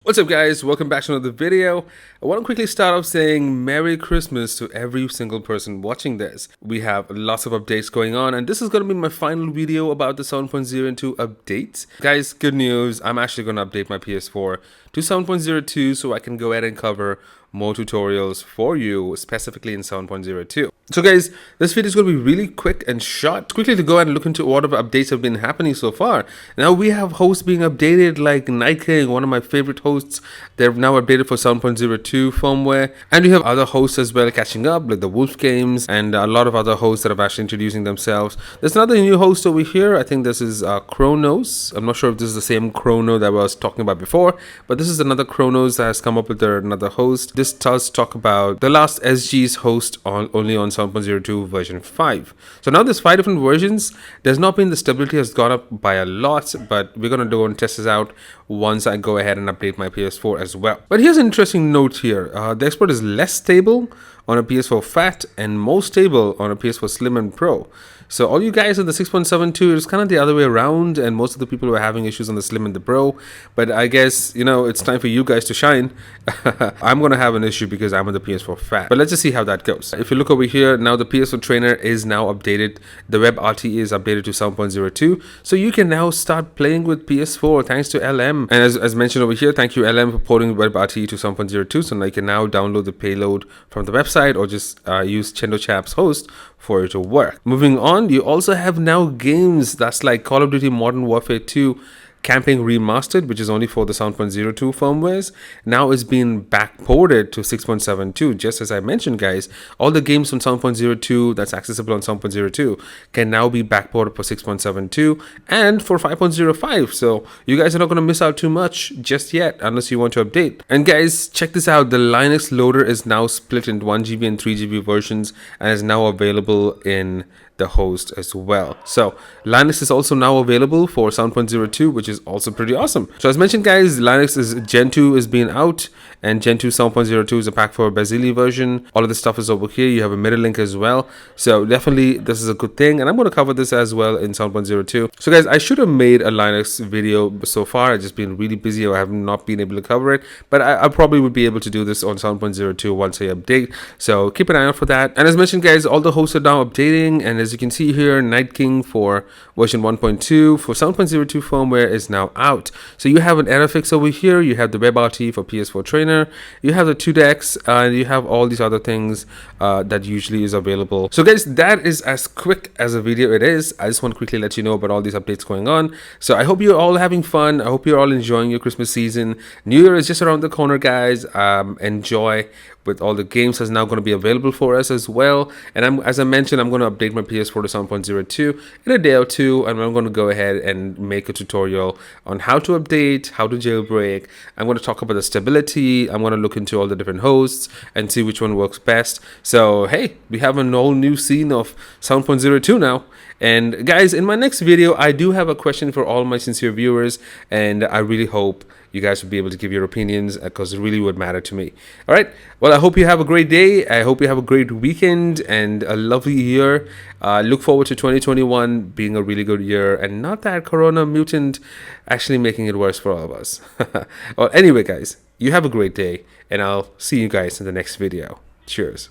What's up guys, welcome back to another video. I want to quickly start off saying Merry Christmas to every single person watching this. We have lots of updates going on and this is going to be my final video about the 7.02 updates. Guys, good news, I'm actually going to update my PS4 to 7.02 so I can go ahead and cover more tutorials for you specifically in 7.02. So guys, this video is going to be really quick and short. Quickly to go ahead and look into what updates have been happening so far. Now we have hosts being updated like Night King, one of my favorite hosts. They're now updated for 7.02 firmware. And we have other hosts as well catching up like the Wolf Games and a lot of other hosts that are actually introducing themselves. There's another new host over here. I think this is Chronos. I'm not sure if this is the same Chrono that I was talking about before, but this is another Chronos that has come up with another host. This does talk about the last SG's host only on 7.02 version 5. So now there's 5 different versions. There's not been, the stability has gone up by a lot, but we're gonna go and test this out once I go ahead and update my PS4 as well. But here's an interesting note here. The export is less stable on a PS4 Fat and more stable on a PS4 Slim and Pro. So all you guys on the 6.72, it's kind of the other way around, and most of the people were having issues on the Slim and the Pro. But I guess, you know, it's time for you guys to shine. I'm going to have an issue because I'm on the PS4 Fat. But let's just see how that goes. If you look over here, now the PS4 Trainer is now updated. The Web RT is updated to 7.02. So you can now start playing with PS4 thanks to LM. And as mentioned over here, thank you LM for porting Web RT to 7.02. So now you can now download the payload from the website or just use ChendoChap's host for it to work. Moving on, you also have now games that's like Call of Duty Modern Warfare 2 Camping Remastered, which is only for the 7.02 firmwares. Now it's been backported to 6.72. Just as I mentioned, guys, all the games from 7.02 that's accessible on 7.02 can now be backported for 6.72 and for 5.05. So you guys are not going to miss out too much just yet unless you want to update. And guys, check this out. The Linux loader is now split into 1GB and 3GB versions and is now available in the host as well. So Linux is also now available for 7.02, which is also pretty awesome. So as mentioned, guys, Linux is Gen 2 is being out, and Gen 2 7.02 is a pack for Basili version. All of this stuff is over here. You have a mirror link as well. So definitely this is a good thing, and I'm going to cover this as well in 7.02. So guys, I should have made a Linux video so far. I've just been really busy, or I have not been able to cover it, but I probably would be able to do this on 7.02 once I update. So keep an eye out for that. And as mentioned, guys, all the hosts are now updating, and as you can see here, Night King for version 1.2 for 7.02 firmware is now out. So you have an error fix over here. You have the Web RT for PS4 Trainer. You have the 2DeX, and you have all these other things that usually is available. So guys, that is as quick as a video it is. I just want to quickly let you know about all these updates going on. So I hope you're all having fun. I hope you're all enjoying your Christmas season. New Year is just around the corner, guys. Enjoy with all the games that's now going to be available for us as well. And as I mentioned, I'm going to update my PS4 to 7.02 in a day or two, and I'm going to go ahead and make a tutorial on how to update, how to jailbreak. I'm going to talk about the stability. I'm going to look into all the different hosts and see which one works best. So hey, we have an all new scene of 7.02 now. And guys, in my next video, I do have a question for all my sincere viewers, and I really hope you guys will be able to give your opinions because it really would matter to me. All right. Well, I hope you have a great day. I hope you have a great weekend and a lovely year. Look forward to 2021 being a really good year and not that corona mutant actually making it worse for all of us. Well, anyway, guys, you have a great day, and I'll see you guys in the next video. Cheers.